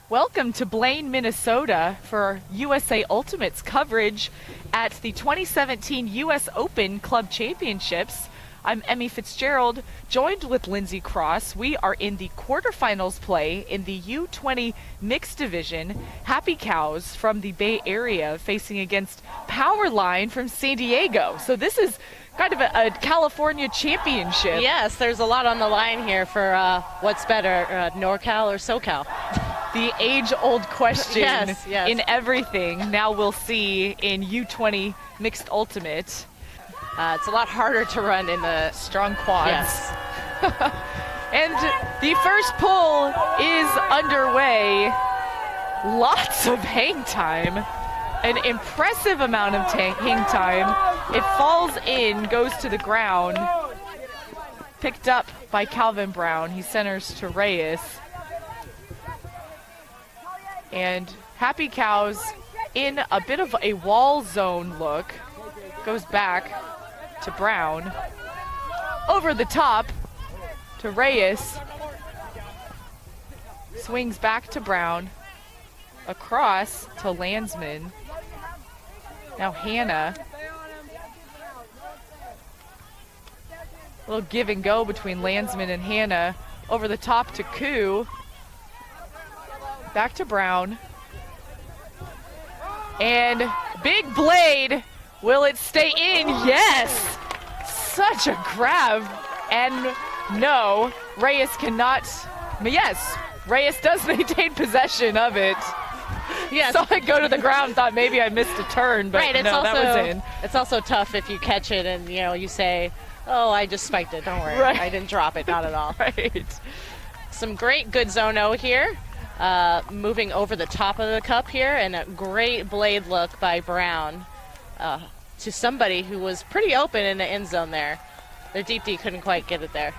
Welcome to Blaine, Minnesota for USA Ultimate's coverage at the 2017 US Open Club Championships. I'm Emmy Fitzgerald, joined with Lindsay Cross. We are in the quarterfinals play in the U20 mixed division. Happy Cows from the Bay Area facing against Powerline from San Diego. So this is kind of a California championship. Yes, there's a lot on the line here for what's better, NorCal or SoCal. The age-old question yes. in everything. Now we'll see in U20 mixed ultimate. It's a lot harder to run in the strong quads. Yes. And the first pull is underway. Lots of hang time. An impressive amount of hang time. It falls in, goes to the ground. Picked up by Calvin Brown. He centers to Reyes. And Happy Cows in a bit of a wall zone look. Goes back to Brown. Over the top to Reyes. Swings back to Brown. Across to Landsman. Now Hannah. A little give and go between Landsman and Hannah. Over the top to Koo. Back to Brown. And big blade. Will it stay in? Yes! Such a grab. And no, Reyes cannot. Yes, Reyes does maintain possession of it. Yes. Saw it go to the ground, thought maybe I missed a turn, but right, it's no, also, that was in. It's also tough if you catch it and you say, oh, I just spiked it, don't worry. Right. I didn't drop it, not at all. Right. Some great good zone-o here. Moving over the top of the cup here, and a great blade look by Brown to somebody who was pretty open in the end zone there. Their deep D couldn't quite get it there.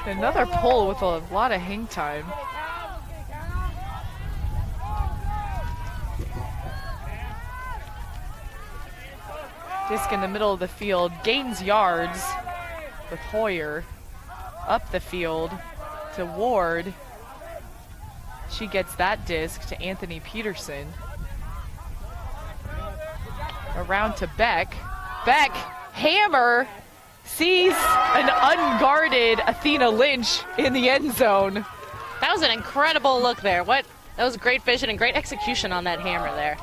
Another pull with a lot of hang time. Disc in the middle of the field, gains yards with Hoyer. Up the field to Ward. She gets that disc to Anthony Peterson. Around to Beck. Beck, hammer, sees an unguarded Athena Lynch in the end zone. That was an incredible look there. That was great vision and great execution on that hammer there,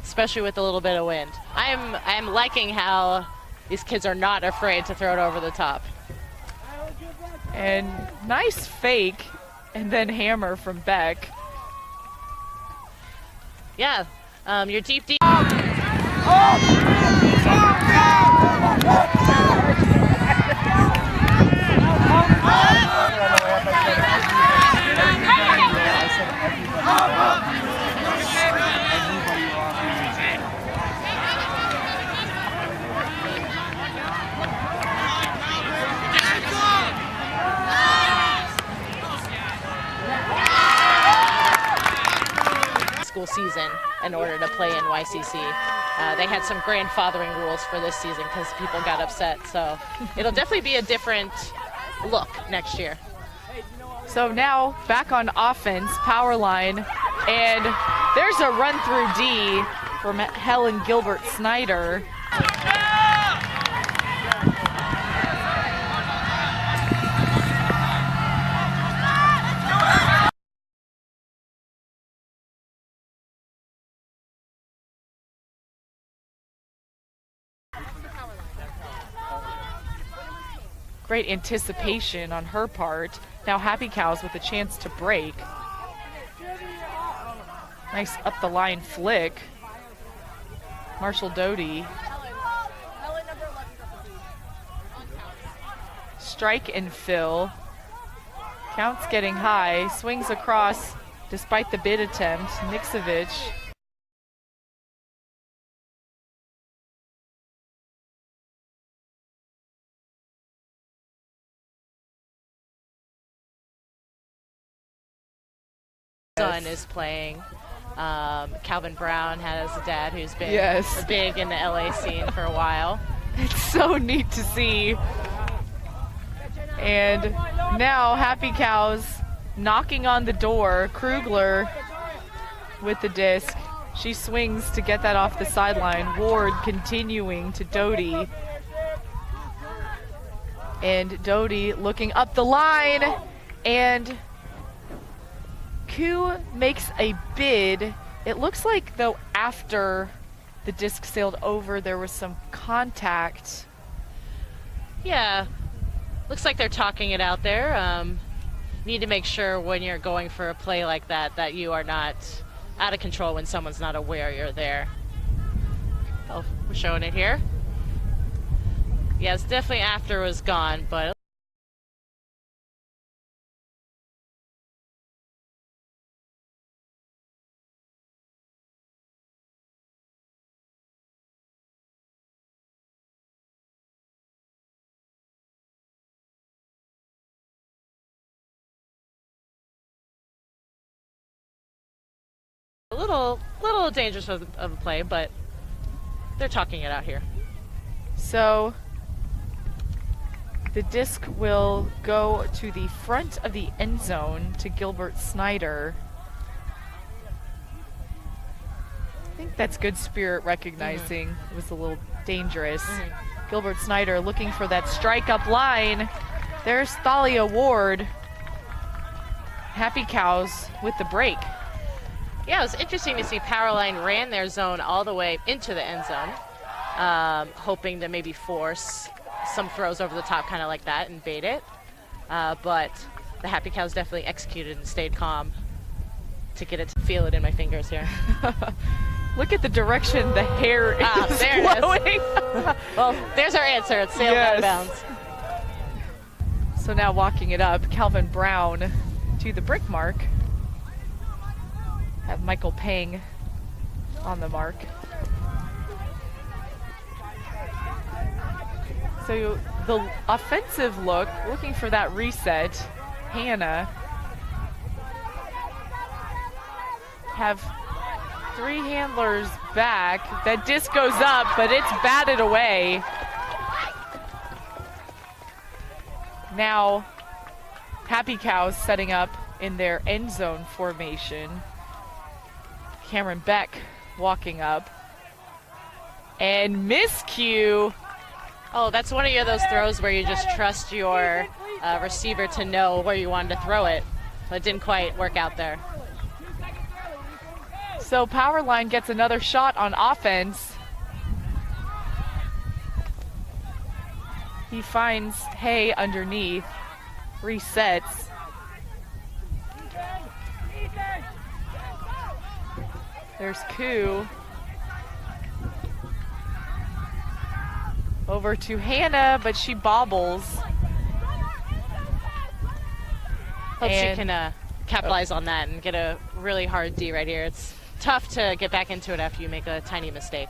especially with a little bit of wind. I'm liking how these kids are not afraid to throw it over the top. And nice fake, and then hammer from Beck. Yeah, your deep D. School season in order to play in YCC. They had some grandfathering rules for this season because people got upset. So it'll definitely be a different look next year. So now back on offense, Powerline, and there's a run through D from Helen Gilbert Snyder. Great anticipation on her part. Now Happy Cows with a chance to break. Nice up the line flick. Marshall Doty. Strike and fill. Counts getting high. Swings across despite the bid attempt. Niksevich. Son is playing. Calvin Brown has a dad who's been big in the LA scene for a while. It's so neat to see. And now Happy Cows knocking on the door. Krugler with the disc. She swings to get that off the sideline. Ward continuing to Doty. And Doty looking up the line. And Koo makes a bid. It looks like, though, after the disc sailed over, there was some contact. Yeah. Looks like they're talking it out there. Need to make sure when you're going for a play like that that you are not out of control when someone's not aware you're there. Oh, we're showing it here. Yes, definitely after was gone, but a little dangerous of a play, but they're talking it out here. So the disc will go to the front of the end zone to Gilbert Snyder. I think that's good spirit recognizing. It was a little dangerous. Gilbert Snyder looking for that strike up line. There's Thalia Ward. Happy Cows with the break. Yeah, it was interesting to see Powerline ran their zone all the way into the end zone, hoping to maybe force some throws over the top kind of like that and bait it. But the Happy Cows definitely executed and stayed calm to get it to feel it in my fingers here. Look at the direction the hair is flowing. Well, there's our answer. It's sailed out of bounds. So now walking it up, Calvin Brown to the brick mark. Have Michael Pang on the mark. So the offensive look, looking for that reset. Hannah have three handlers back. That disc goes up, but it's batted away. Now, Happy Cows setting up in their end zone formation. Cameron Beck walking up. And miscue. Oh, that's one of those throws where you just trust your receiver to know where you wanted to throw it. But it didn't quite work out there. So Powerline gets another shot on offense. He finds Hay underneath, resets. There's Koo. Over to Hannah, but she bobbles. Hope she can capitalize on that and get a really hard D right here. It's tough to get back into it after you make a tiny mistake.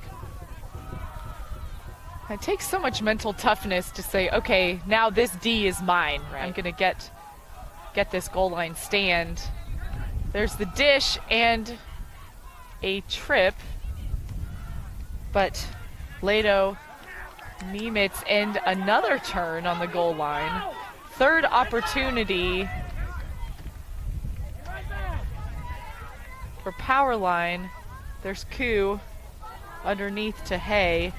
It takes so much mental toughness to say, okay, now this D is mine. Right. I'm going to get this goal line stand. There's the dish and a trip, but Lado, Nemitz, and another turn on the goal line. Third opportunity for Powerline. There's Koo underneath to Hay.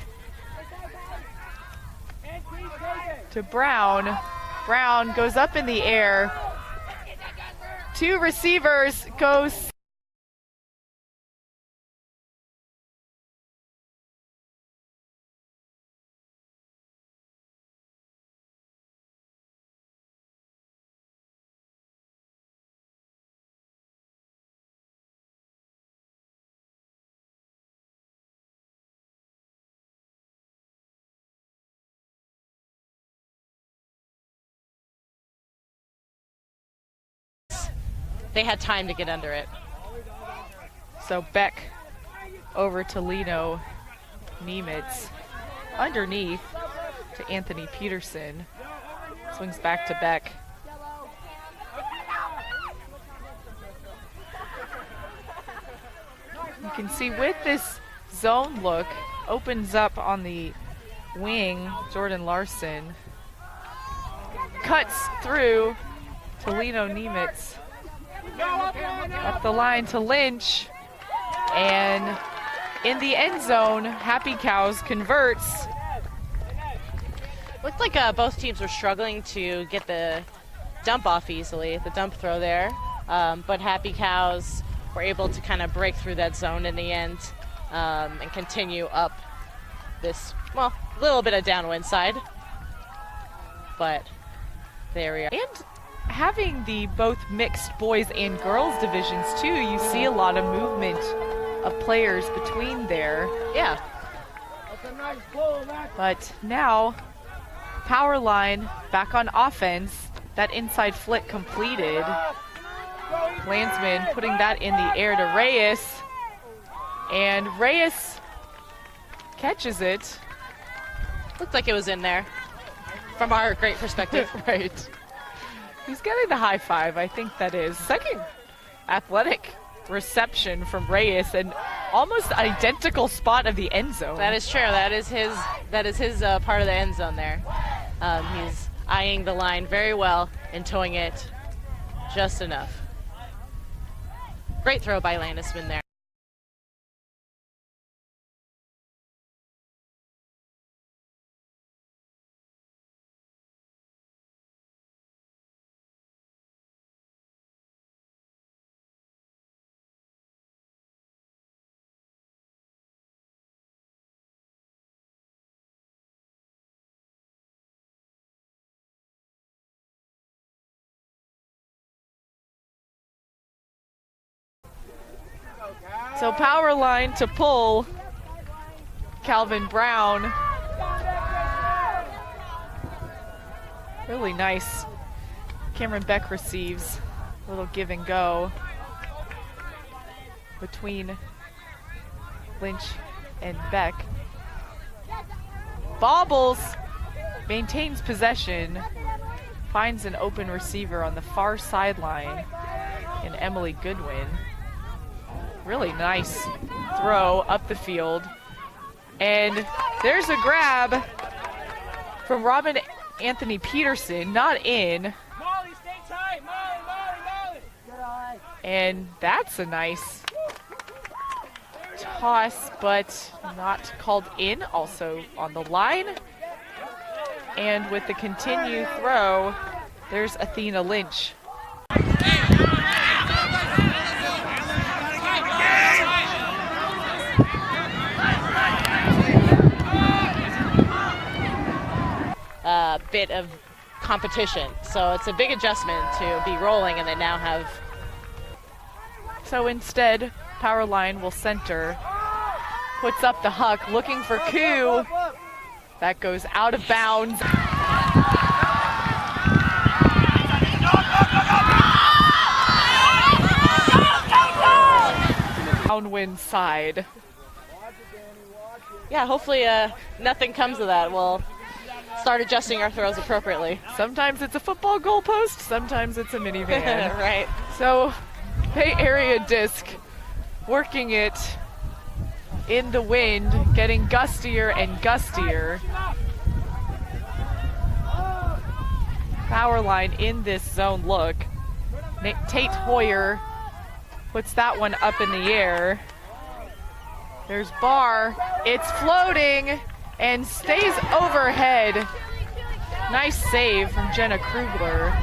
To Brown. Brown goes up in the air. Two receivers goes they had time to get under it. So Beck over to Lino Nemitz. Underneath to Anthony Peterson. Swings back to Beck. You can see with this zone look, opens up on the wing, Jordan Larson. Cuts through to Lino Nemitz. Up the line to Lynch. And in the end zone, Happy Cows converts. Looked like both teams were struggling to get the dump off easily, the dump throw there. But Happy Cows were able to kind of break through that zone in the end and continue up this, well, little bit of downwind side. But there we are. And having the both mixed boys and girls divisions too, you see a lot of movement of players between there. Yeah. But now, Powerline back on offense. That inside flick completed. Landsman putting that in the air to Reyes. And Reyes catches it. Looked like it was in there from our great perspective. Right. He's getting the high five, I think that is. Second athletic reception from Reyes, and almost identical spot of the end zone. That is true. That is his part of the end zone there. He's eyeing the line very well and towing it just enough. Great throw by Landisman there. So Powerline to pull Calvin Brown. Really nice. Cameron Beck receives. A little give and go between Lynch and Beck. Bobbles, maintains possession, finds an open receiver on the far sideline in Emily Goodwin. Really nice throw up the field. And there's a grab from Robin Anthony Peterson, not in. Molly, stay tight. Molly. And that's a nice toss, but not called in. Also on the line. And with the continued throw, there's Athena Lynch. Bit of competition, so it's a big adjustment to be rolling, and they now have. So instead, Powerline will center, puts up the huck, looking for Koo. That goes out of bounds. Downwind side. Yeah, hopefully nothing comes of that. We'll start adjusting our throws appropriately. Sometimes it's a football goalpost, sometimes it's a minivan. Right. So, Bay Area disc, working it in the wind, getting gustier and gustier. Powerline in this zone look. Tate Hoyer puts that one up in the air. There's Barr. It's floating and stays overhead. Nice save from Jenna Krugler.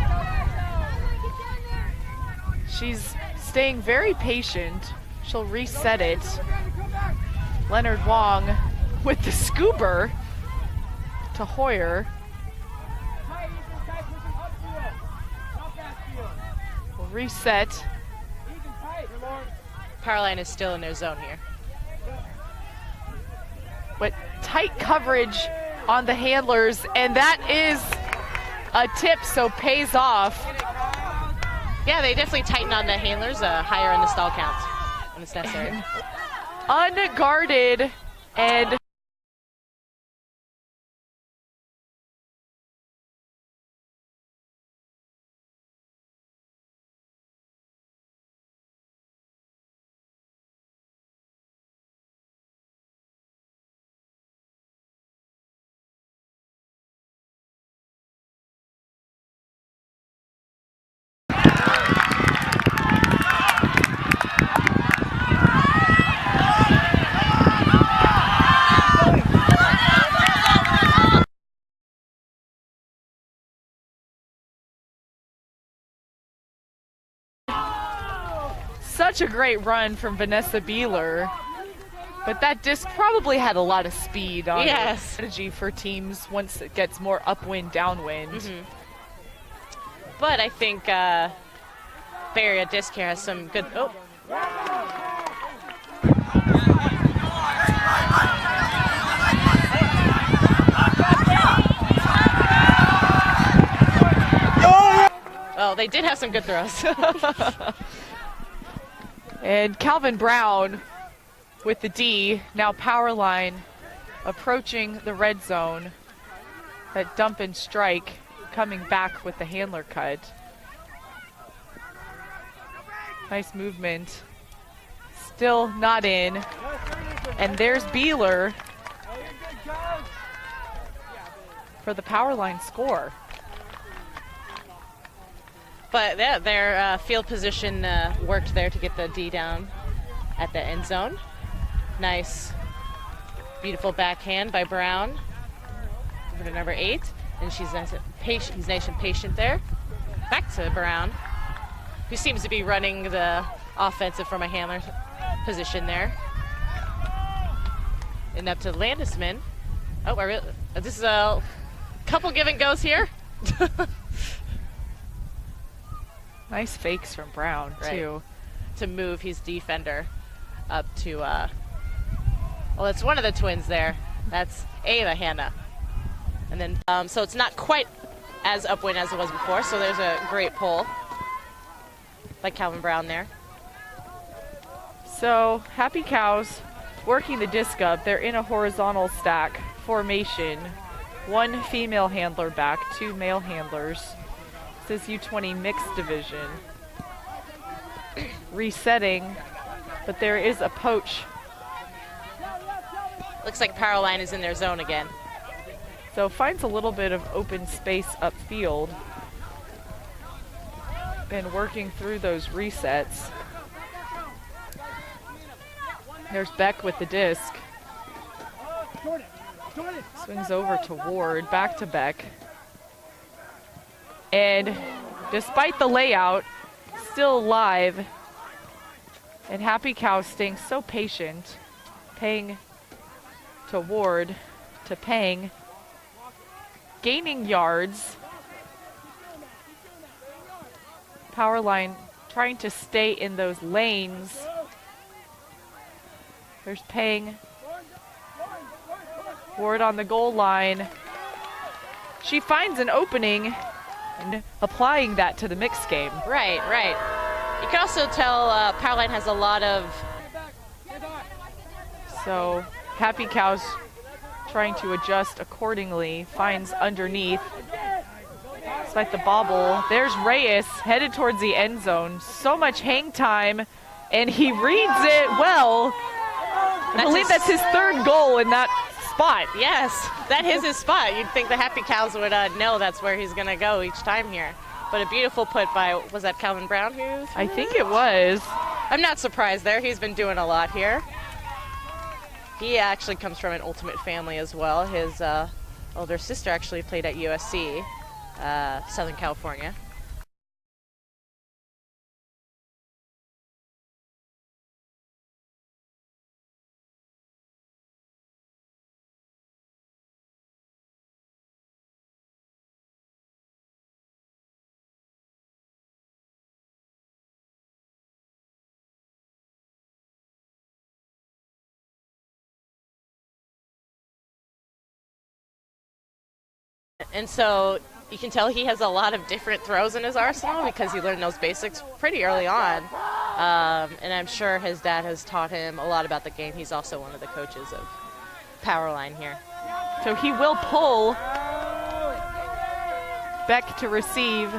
She's staying very patient. She'll reset it. Leonard Wong with the scooper to Hoyer. We'll reset. Powerline is still in their zone here. But tight coverage on the handlers, and that is a tip, so pays off. Yeah, they definitely tighten on the handlers, higher in the stall count when it's necessary. Unguarded and such a great run from Vanessa Beeler. But that disc probably had a lot of speed on it. Strategy for teams once it gets more upwind, downwind. But I think Bay Area Disc here has some good. Oh. Oh, they did have some good throws. And Calvin Brown with the D, now Powerline, approaching the red zone. That dump and strike coming back with the handler cut. Nice movement. Still not in. And there's Beeler for the Powerline score. But yeah, their field position worked there to get the D down at the end zone. Nice, beautiful backhand by Brown over to number 8. And she's nice and patient. He's nice and patient there. Back to Brown, who seems to be running the offensive from a handler position there. And up to Landisman. Oh, this is a couple give and goes here. Nice fakes from Brown, too. To move his defender up to, well, it's one of the twins there. That's Ava Hannah. And then, so it's not quite as upwind as it was before, so there's a great pull by Calvin Brown there. So, Happy Cows working the disc up. They're in a horizontal stack formation. 1 female handler back, 2 male handlers. This is U20 mixed division. Resetting, but there is a poach. Looks like Powerline is in their zone again. So finds a little bit of open space upfield. Been working through those resets. There's Beck with the disc. Swings over to Ward, back to Beck. And despite the layout, still live. And Happy Cow staying so patient. Paying to Ward, to Pang. Gaining yards. Powerline trying to stay in those lanes. There's Pang. Ward on the goal line. She finds an opening and applying that to the mixed game. Right. You can also tell Powerline has a lot of... So Happy Cows trying to adjust accordingly, finds underneath. Despite the bobble, there's Reyes headed towards the end zone. So much hang time, and he reads it well. I believe that's his 3rd goal in that spot. Yes, that is his spot. You'd think the Happy Cows would know that's where he's going to go each time here. But a beautiful put by, was that Calvin Brown who? I think it was. I'm not surprised there. He's been doing a lot here. He actually comes from an Ultimate family as well. His older sister actually played at USC, Southern California. And so You can tell he has a lot of different throws in his arsenal because he learned those basics pretty early on. And I'm sure his dad has taught him a lot about the game. He's also one of the coaches of Powerline here. So he will pull Beck to receive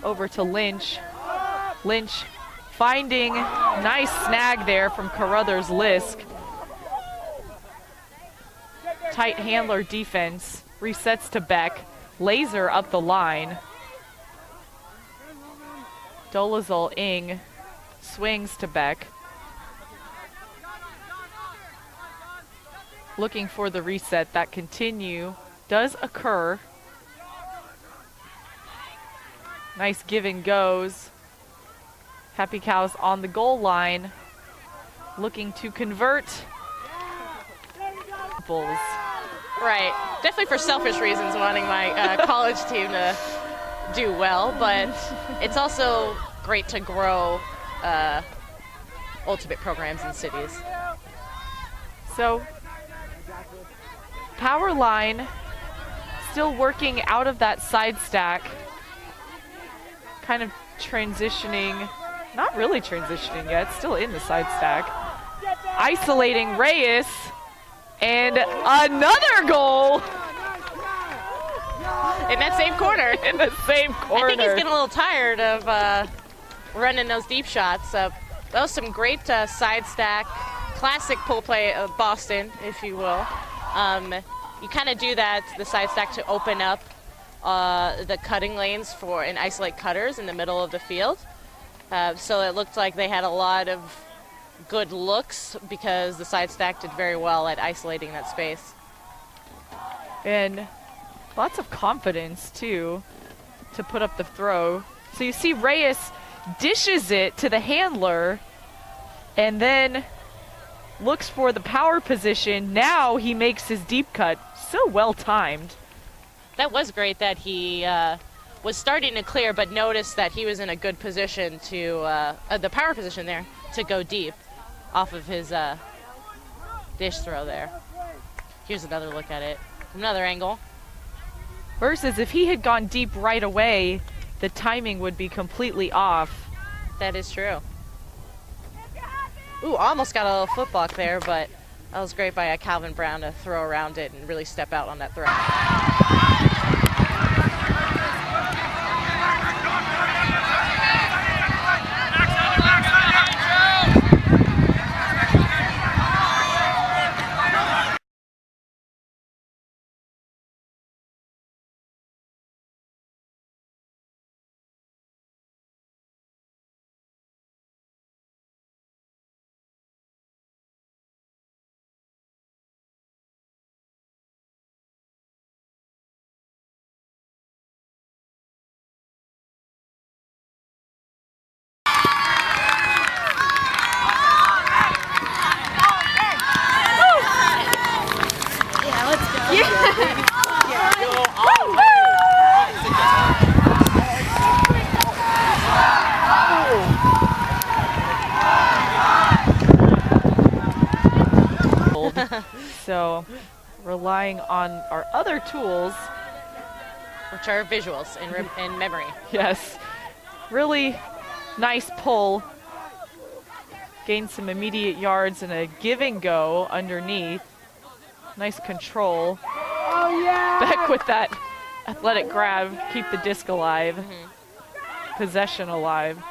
over to Lynch. Lynch finding nice snag there from Carruthers Lisk. Tight handler defense. Resets to Beck. Laser up the line. Dolezal Ing swings to Beck. Looking for the reset. That continue does occur. Nice give and goes. Happy Cows on the goal line. Looking to convert. Bulls. Right. Definitely for selfish reasons, wanting my college team to do well, but it's also great to grow ultimate programs in cities. So, Powerline still working out of that side stack. Kind of transitioning, not really transitioning yet, still in the side stack. Isolating Reyes, and another goal! In that same corner. In the same corner. I think he's getting a little tired of running those deep shots. That was some great side stack, classic pull play of Boston, if you will. You kind of do that, the side stack, to open up the cutting lanes for and isolate cutters in the middle of the field. So it looked like they had a lot of good looks because the side stack did very well at isolating that space. And lots of confidence, too, to put up the throw. So you see Reyes dishes it to the handler and then looks for the power position. Now he makes his deep cut. So well timed. That was great that he was starting to clear, but noticed that he was in a good position to, the power position there, to go deep off of his dish throw there. Here's another look at it from another angle. Versus if he had gone deep right away, the timing would be completely off. That is true. Ooh, almost got a little foot block there, but that was great by Calvin Brown to throw around it and really step out on that throw. So, relying on our other tools, which are visuals and memory. Yes, really nice pull. Gained some immediate yards and a give and go underneath. Nice control. Oh, yeah! Beck with that athletic grab, keep the disc alive. Possession alive.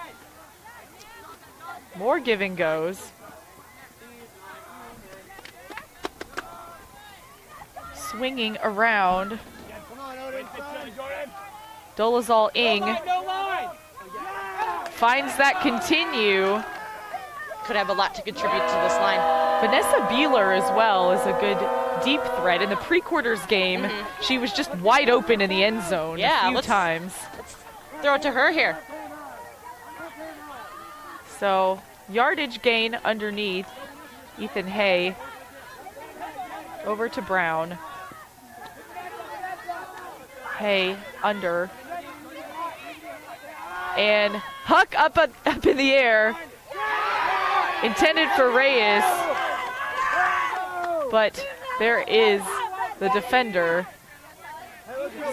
More give and goes. Swinging around. Dolezal Ing finds that continue. Could have a lot to contribute to this line. Vanessa Beeler as well is a good deep threat. In the pre-quarters game, she was just wide open in the end zone a few times. Let's throw it to her here. So, yardage gain underneath. Ethan Hay over to Brown. Hay under. And Huck up in the air. Intended for Reyes. But there is the defender.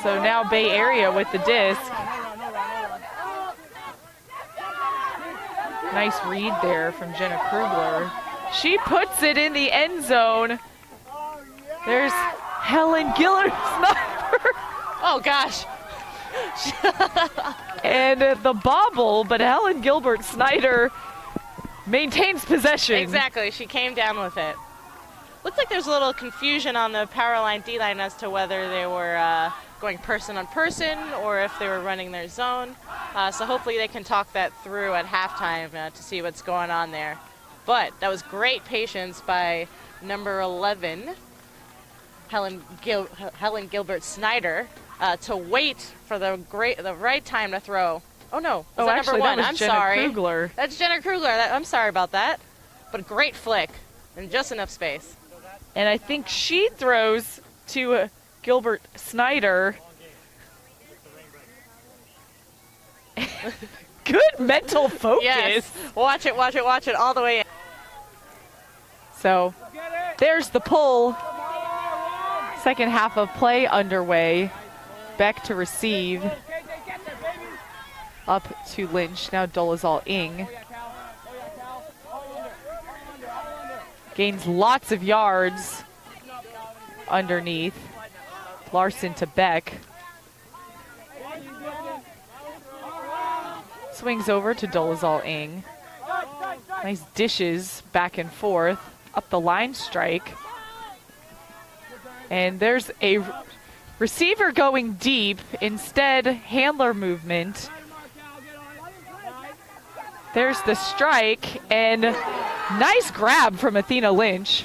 So now Bay Area with the disc. Nice read there from Jenna Krugler. She puts it in the end zone. There's Helen Gillard-Snyder. Oh, gosh. And the bobble, but Helen Gilbert-Snyder maintains possession. Exactly. She came down with it. Looks like there's a little confusion on the Powerline D-line as to whether they were going person on person or if they were running their zone. So hopefully they can talk that through at halftime to see what's going on there. But that was great patience by number 11, Helen Gilbert-Snyder, to wait for the right time to throw. Oh no, was that actually, number 1? that was I'm Jenna sorry. Krugler. That's Jenna Krugler. I'm sorry about that. But a great flick and just enough space. And I think she throws to Gilbert-Snyder. Good mental focus. Yes. Watch it all the way in. So there's the pull. Second half of play underway. Beck to receive. Up to Lynch. Now Dolezal Ing. Gains lots of yards underneath. Larson to Beck. Swings over to Dolezal Ing. Nice dishes back and forth. Up the line strike. And there's a receiver going deep. Instead, handler movement. There's the strike, and nice grab from Athena Lynch.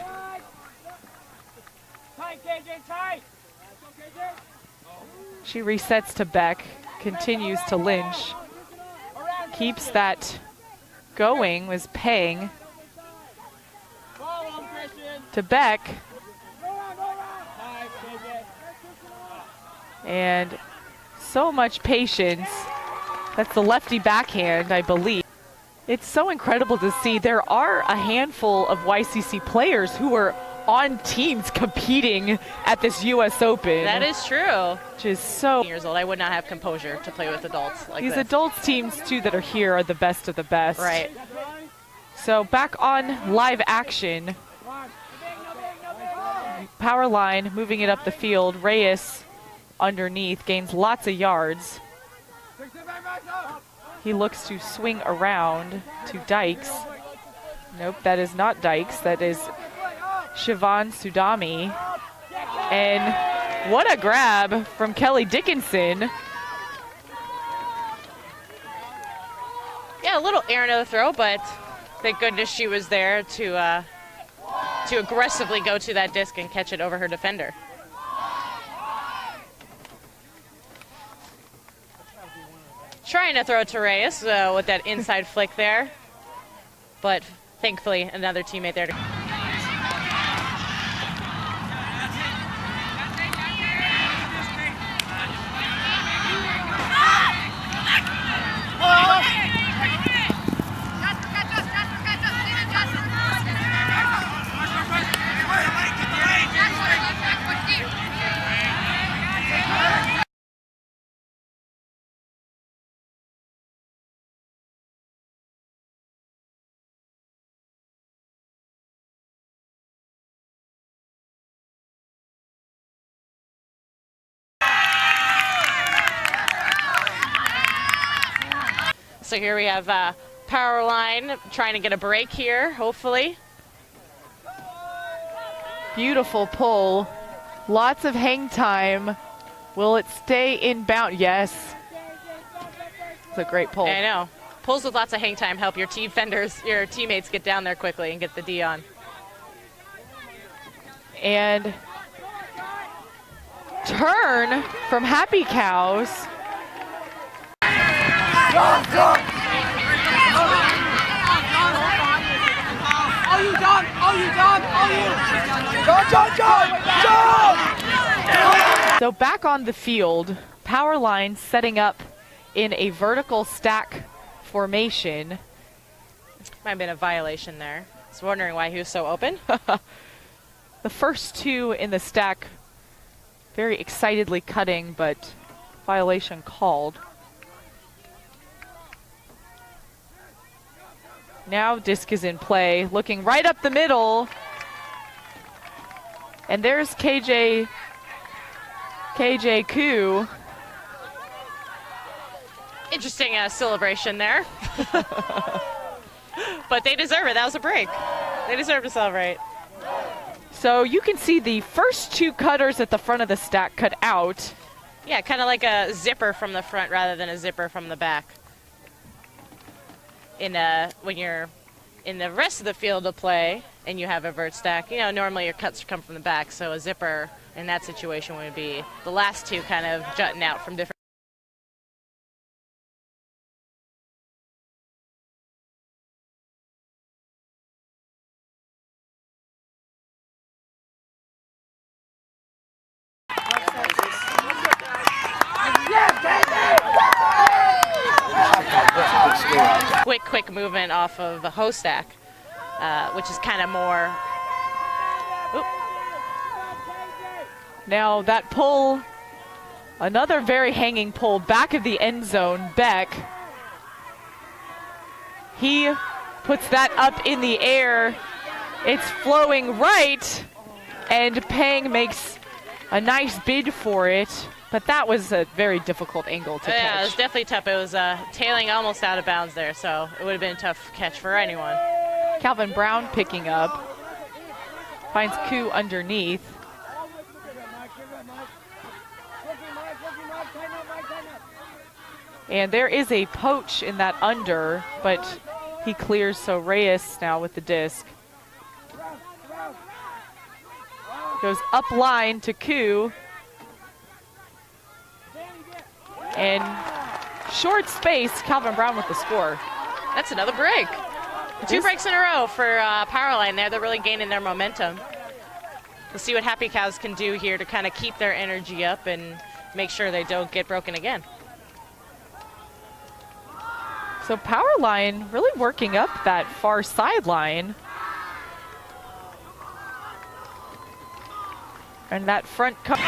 She resets to Beck, continues to Lynch. Keeps that going, was Peng. To Beck. And so much patience. That's the lefty backhand, I believe. It's so incredible to see. There are a handful of YCC players who are on teams competing at this U.S. Open. That is true. Which is so... Years old, I would not have composure to play with adults like These this. adults teams, too, that are here are the best of the best. Right. So back on live action. Powerline moving it up the field. Reyes underneath gains lots of yards. He looks to swing around to Dykes. Nope, that is not Dykes. That is Siobhan Sudami. And what a grab from Kelly Dickinson. Yeah, a little errant of the throw, but thank goodness she was there to aggressively go to that disc and catch it over her defender. Trying to throw to Reyes with that inside flick there, but thankfully another teammate there to... So here we have Powerline trying to get a break here, hopefully. Beautiful pull. Lots of hang time. Will it stay inbound? Yes. It's a great pull. I know. Pulls with lots of hang time help your your teammates get down there quickly and get the D on. And turn from Happy Cows. So back on the field, Powerline setting up in a vertical stack formation. Might have been a violation there. I was wondering why he was so open. The first two in the stack very excitedly cutting, but violation called. Now disc is in play, looking right up the middle. And there's KJ Koo. Interesting celebration there. But they deserve it. That was a break. They deserve to celebrate. So you can see the first two cutters at the front of the stack cut out. Yeah, kind of like a zipper from the front rather than a zipper from the back. When you're in the rest of the field of play and you have a vert stack, you know, normally your cuts come from the back, so a zipper in that situation would be the last two kind of jutting out from different. Quick movement off of the hoe stack, which is kind of more. Oop. Now that pull, another very hanging pull back of the end zone. Beck, he puts that up in the air. It's flowing right, and Pang makes a nice bid for it. But that was a very difficult angle to catch. Yeah, it was definitely tough. It was tailing almost out of bounds there, so it would have been a tough catch for anyone. Calvin Brown picking up. Finds Koo underneath. And there is a poach in that under, but he clears, so Reyes now with the disc. Goes up line to Koo. And short space, Calvin Brown with the score. That's another break. Two breaks in a row for Powerline there. They're really gaining their momentum. We'll see what Happy Cows can do here to kind of keep their energy up and make sure they don't get broken again. So Powerline really working up that far sideline. And that front cover.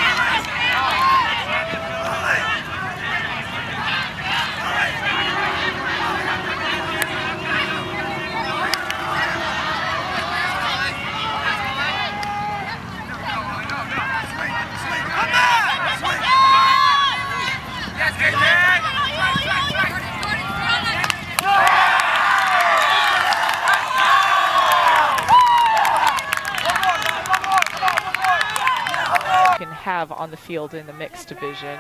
Can have on the field in the mixed division.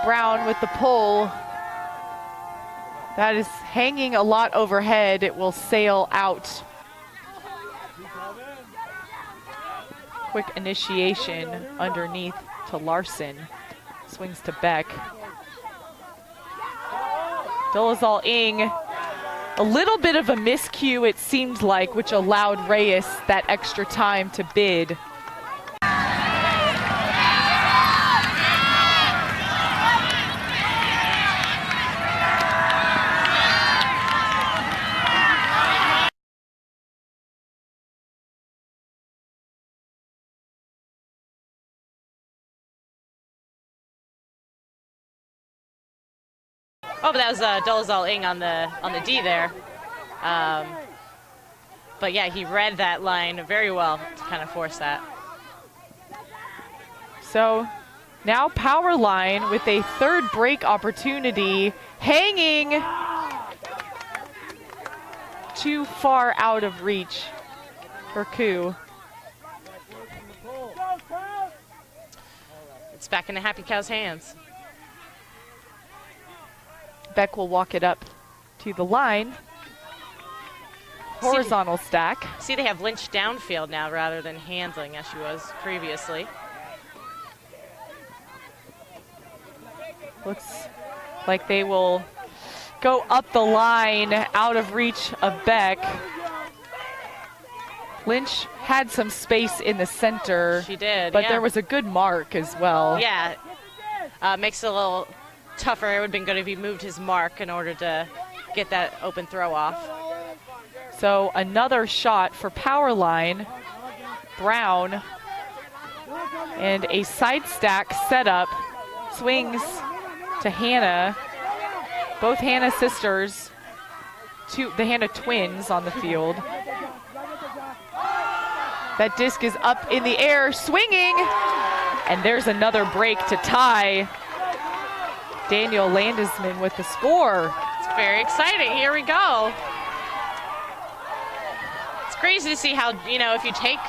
Brown with the pull. That is hanging a lot overhead. It will sail out. Quick initiation underneath to Larson. Swings to Beck. Dolezal Ng. A little bit of a miscue, it seemed like, which allowed Reyes that extra time to bid. Oh, but that was Dolezal Ng on the D there. But yeah, he read that line very well to kind of force that. So now Powerline with a third break opportunity, hanging too far out of reach for Koo. It's back into Happy Cow's hands. Beck will walk it up to the line. Horizontal stack. See, they have Lynch downfield now rather than handling as she was previously. Looks like they will go up the line out of reach of Beck. Lynch had some space in the center. She did, but yeah. There was a good mark as well. Yeah, makes it a little tougher. It would have been good if he moved his mark in order to get that open throw off. So another shot for Powerline. Brown And a side stack setup. Swings to Hannah. Both Hannah sisters. The Hannah twins on the field. That disc is up in the air, swinging. And there's another break to tie. Daniel Landesman with the score. It's very exciting. Here we go. It's crazy to see how, if you take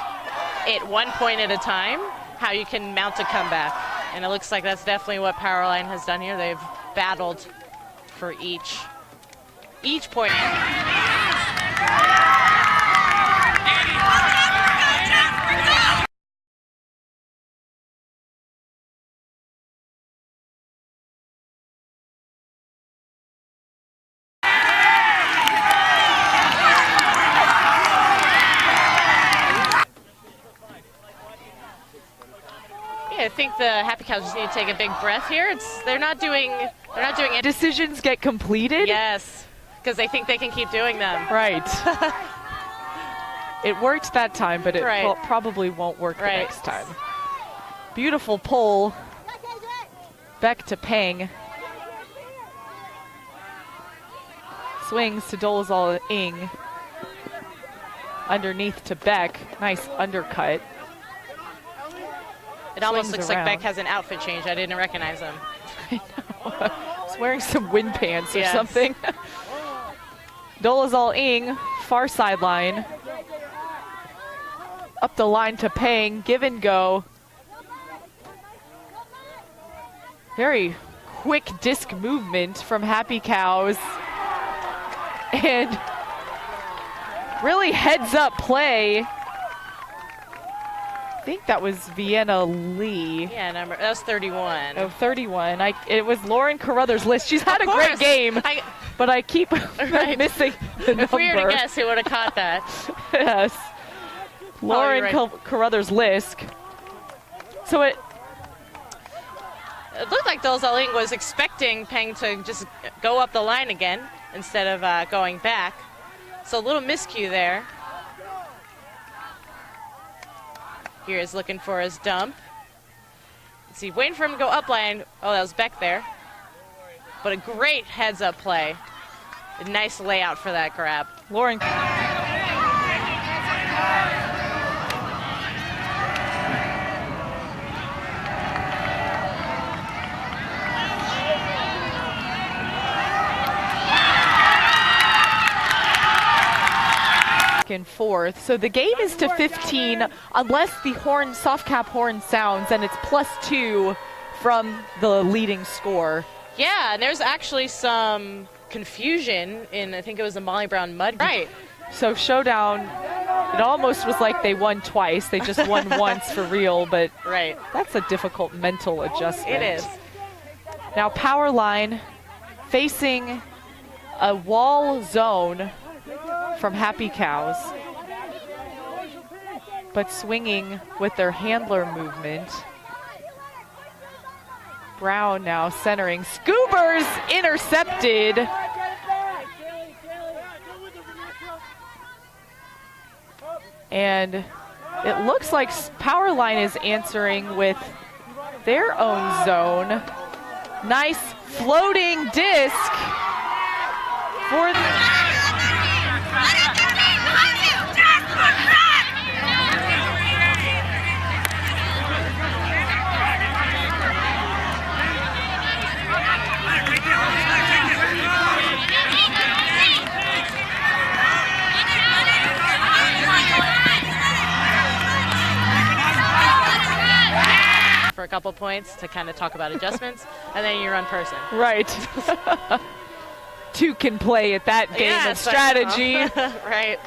it 1 point at a time, how you can mount a comeback. And it looks like that's definitely what Powerline has done here. They've battled for each point. I think the Happy Cows just need to take a big breath here. They're not doing it. Decisions get completed? Yes, because they think they can keep doing them. Right. It worked that time, but it probably won't work the next time. Beautiful pull. Back to Peng. Swings to Dolezal Ng. Underneath to Beck. Nice undercut. It almost looks like Beck has an outfit change. I didn't recognize him. I know. He's wearing some wind pants or something. Dolezal Ng, far sideline. Up the line to Peng, give and go. Very quick disc movement from Happy Cows. And really heads up play. I think that was Vienna Lee. Yeah, that was 31. Oh, 31. It was Lauren Carruthers' list. She's had a great game, but I keep missing the number. If we were to guess, who would have caught that? Yes. Lauren Carruthers' list. So it looked like Dolezal Ng was expecting Peng to just go up the line again instead of going back. So a little miscue there. Here is looking for his dump. Let's see, waiting for him to go up line. Oh, that was Beck there. But a great heads-up play. A nice layout for that grab. Lauren. And forth. So the game is to 15 unless the soft cap horn sounds, and it's +2 from the leading score. Yeah, and there's actually some confusion in, I think it was the Molly Brown mud. Right. So showdown, it almost was like they won twice. They just won once for real, but that's a difficult mental adjustment. It is. Now Powerline facing a wall zone from Happy Cows, but swinging with their handler movement. Brown now centering. Scoobers intercepted. And it looks like Powerline is answering with their own zone. Nice floating disc for for a couple points to kind of talk about adjustments, and then you run person. Right. Two can play at that game of strategy. Right.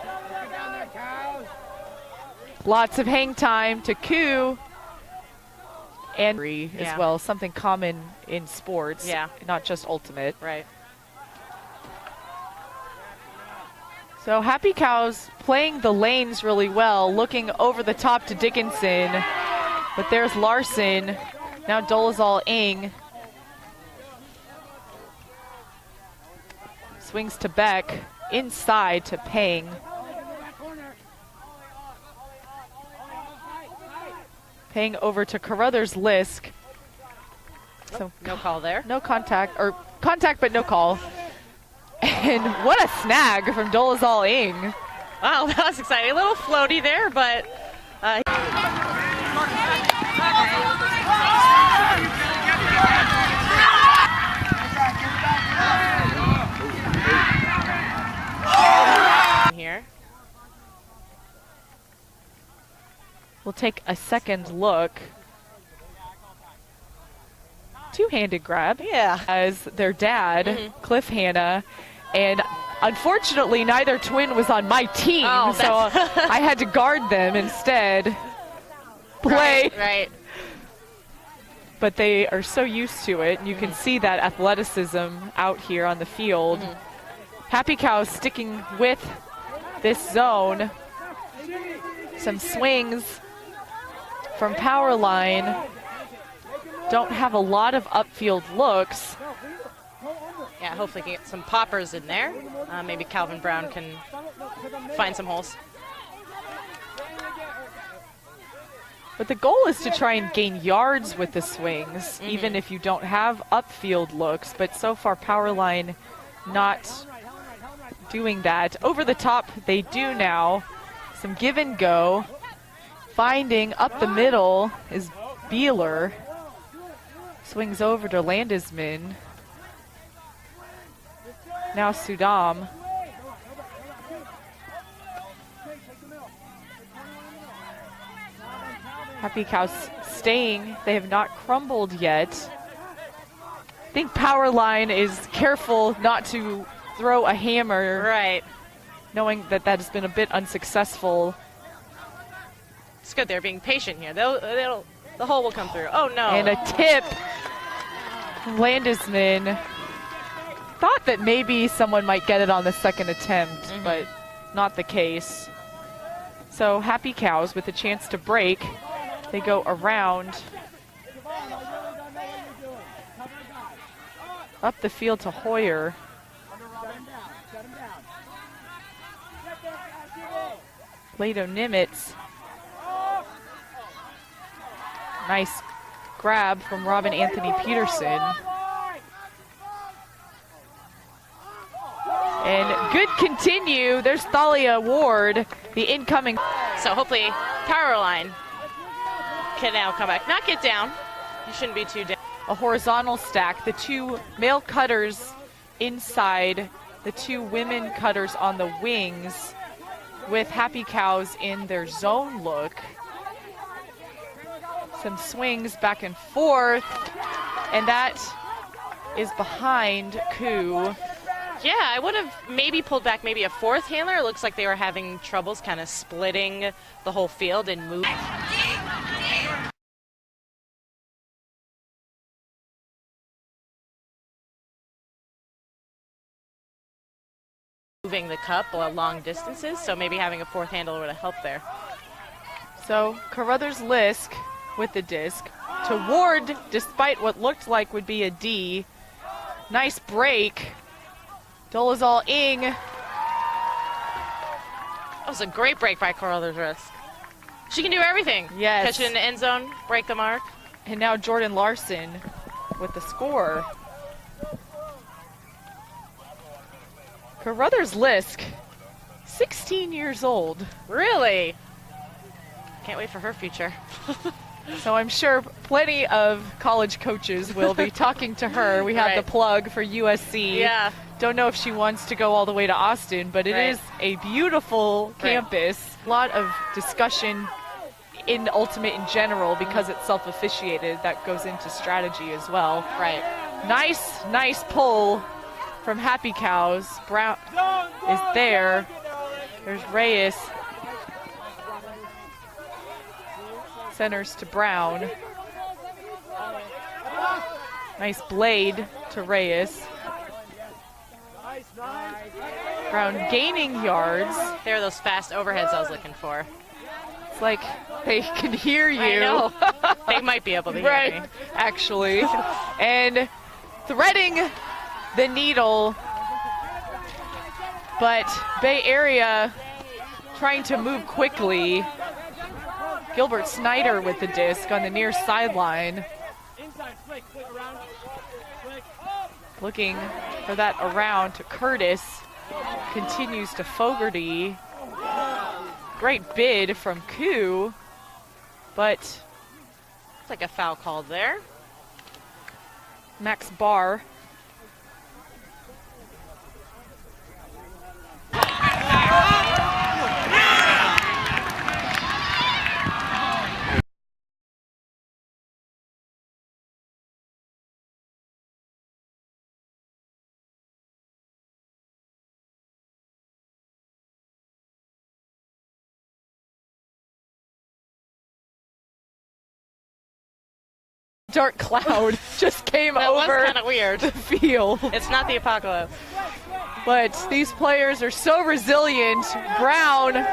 Lots of hang time to Koo. And as well, something common in sports, not just ultimate. Right. So Happy Cows playing the lanes really well, looking over the top to Dickinson. But there's Larson. Now Dolezal Ng. Swings to Beck. Inside to Peng. Paying over to Carruthers Lisk. So No call there. no contact, or contact but no call. And what a snag from Dolezal Ing. Wow, that was exciting. A little floaty there, but here. We'll take a second look. Two-handed grab. Yeah. As their dad, Cliff Hanna, and unfortunately neither twin was on my team, Oh, so I had to guard them instead. Play. Right. But they are so used to it. You can see that athleticism out here on the field. Happy Cows sticking with this zone. Some swings from Powerline. Don't have a lot of upfield looks. Yeah, hopefully get some poppers in there. Maybe Calvin Brown can find some holes. But the goal is to try and gain yards with the swings, even if you don't have upfield looks. But so far, Powerline not doing that. Over the top, they do now. Some give and go. Finding up the middle is Beeler. Swings over to Landesman. Now Sudam. Happy Cows staying. They have not crumbled yet. I think Powerline is careful not to throw a hammer. Right. Knowing that that has been a bit unsuccessful. It's good they're being patient here. The hole will come through. Oh, no. And a tip. Landesman thought that maybe someone might get it on the second attempt, but not the case. So Happy Cows with a chance to break. They go around. Up the field to Hoyer. Plato Nimitz. Nice grab from Robin Anthony Peterson. And good continue. There's Thalia Ward, the incoming. So hopefully Powerline can now come back. Not get down. You shouldn't be too down. A horizontal stack. The two male cutters inside, the two women cutters on the wings, with Happy Cows in their zone look. Some swings back and forth, and that is behind Koo. Yeah, I would have maybe pulled back maybe a fourth handler. It looks like they were having troubles kind of splitting the whole field and moving. Moving the cup long distances, so maybe having a fourth handler would have helped there. So Carruthers Lisk with the disc to Ward, despite what looked like would be a D. Nice break. Dolezal Ing. That was a great break by Carruthers Lisk. She can do everything. Yes. Catch it in the end zone, break the mark. And now Jordan Larson with the score. Carruthers Lisk, 16 years old. Really? Can't wait for her future. So I'm sure plenty of college coaches will be talking to her. We have the plug for USC. Yeah. Don't know if she wants to go all the way to Austin, but it is a beautiful campus. A lot of discussion in Ultimate in general because it's self-officiated. That goes into strategy as well. Right. Nice pull from Happy Cows. Brown is there. There's Reyes. Centers to Brown. Nice blade to Reyes. Brown gaining yards. There are those fast overheads I was looking for. It's like they can hear you. I know. They might be able to hear me. Actually. And threading the needle. But Bay Area trying to move quickly. Gilbert Snyder with the disc on the near sideline. Inside, flick around. Flick. Looking for that around to Curtis. Continues to Fogarty. Great bid from Koo, but Looks like a foul called there. Max Barr. Dark cloud just came That was over kind of weird. the field. It's not the apocalypse. But these players are so resilient. Brown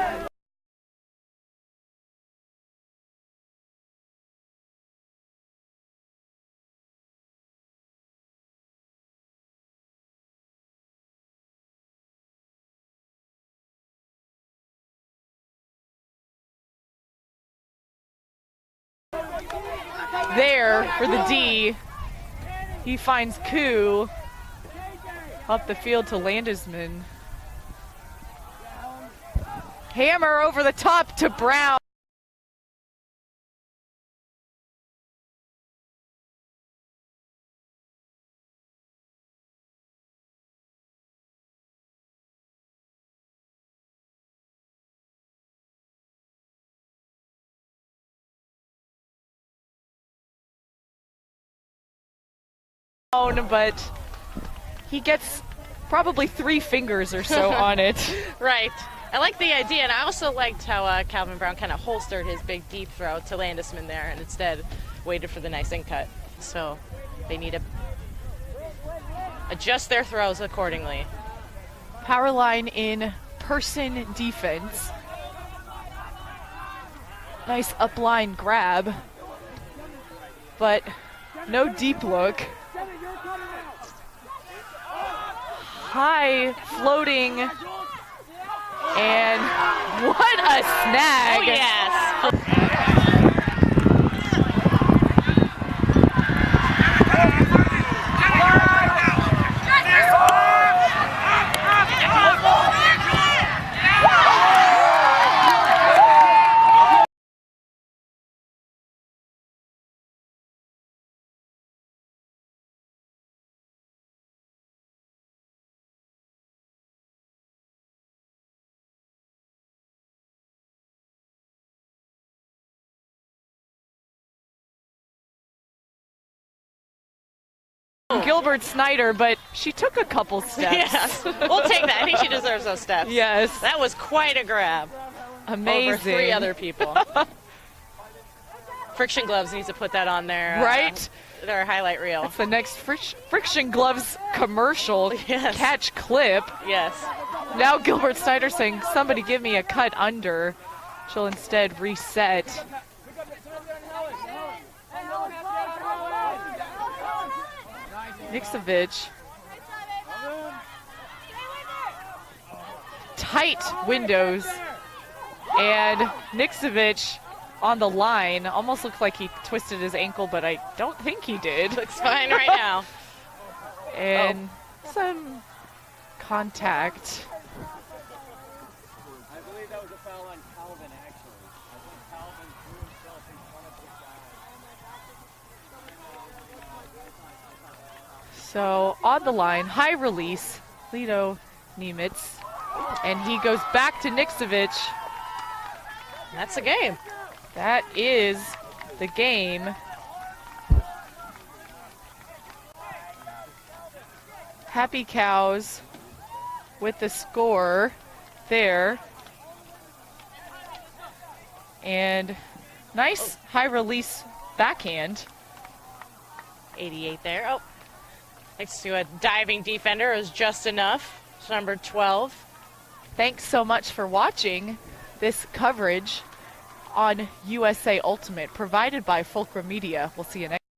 there for the D. He finds Koo up the field to Landisman. Hammer over the top to Brown. But he gets probably 3 fingers or so on it. Right. I like the idea, and I also liked how Calvin Brown kind of holstered his big deep throw to Landisman there and instead waited for the nice in cut. So they need to adjust their throws accordingly. Powerline in person defense. Nice upline grab, but no deep look. High floating, and what a snag. Oh, yes. Gilbert Snyder, but she took a couple steps. Yes. We'll take that. I think she deserves those steps. Yes. That was quite a grab. Amazing. Over 3 other people. Friction Gloves needs to put that on their Right? Their highlight reel. It's the next Friction Gloves commercial. Yes. Catch clip. Yes. Now Gilbert Snyder saying, somebody give me a cut under. She'll instead reset. Nixovich. Tight windows. And Nixovich on the line. Almost looked like he twisted his ankle, but I don't think he did. Looks fine right now. And some contact. I believe that was a foul on Calvin, actually. I think Calvin threw himself in front of the guy. So on the line, high release, Lito Niemitz. And he goes back to Nixovich. That's a game. That is the game. Happy Cows with the score there. And nice high release backhand. 88 there. Oh, next to a diving defender is just enough. It's number 12. Thanks so much for watching this coverage on USA Ultimate provided by Fulcrum Media. We'll see you next time.